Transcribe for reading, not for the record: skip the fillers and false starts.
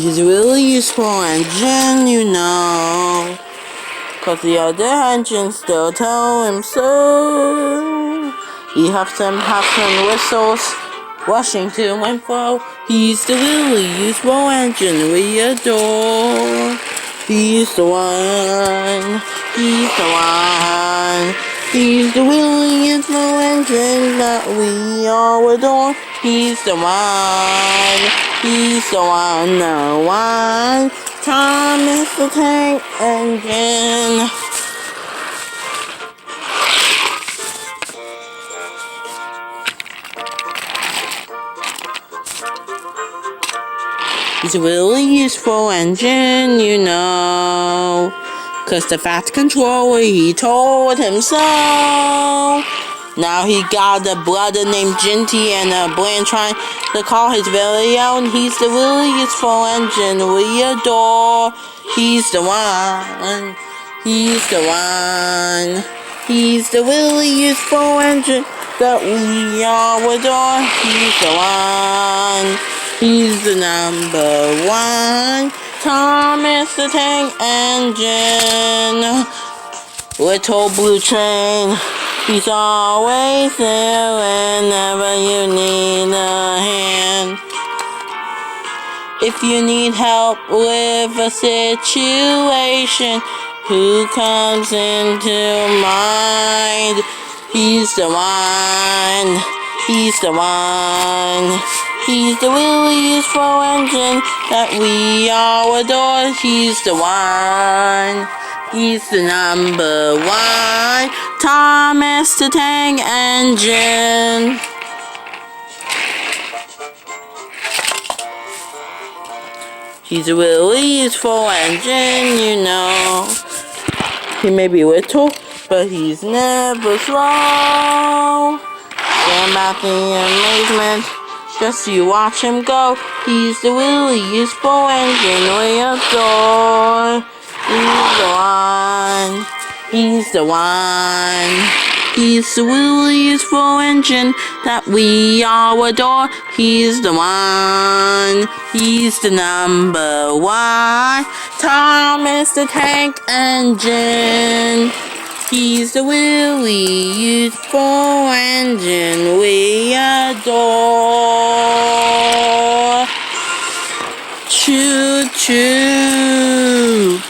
He's a really useful engine, you know. 'Cause the other engines still tell him so. He huffs and puffs and whistles, rushing to and fro. He's the really useful engine we adore. He's the one. He's the one. He's the really useful engine that we all adore. He's the one. He's the one. The one. Thomas the Tank Engine. He's a really useful engine, you know. 'Cause the Fat Controller, he told him so. Now he got a brother named Ginty and a brand trying to call his very own. He's the really useful engine we adore. He's the one. He's the one. He's the really useful engine that we all adore. He's the one. He's the number one. Thomas the Tank Engine. Little blue train. He's always there whenever you need a hand. If you need help with a situation, who comes into mind? He's the one. He's the one. He's the really useful engine that we all adore. He's the one. He's the number one. Thomas the Tank Engine. He's a really useful engine, you know. He may be little, but he's never slow. Stand back in amazement, just you watch him go. He's the really useful engine we adore. He's the one. He's the one. He's the really useful engine that we all adore. He's the one. He's the number one. Thomas the Tank Engine. He's the really useful engine we adore. Choo choo.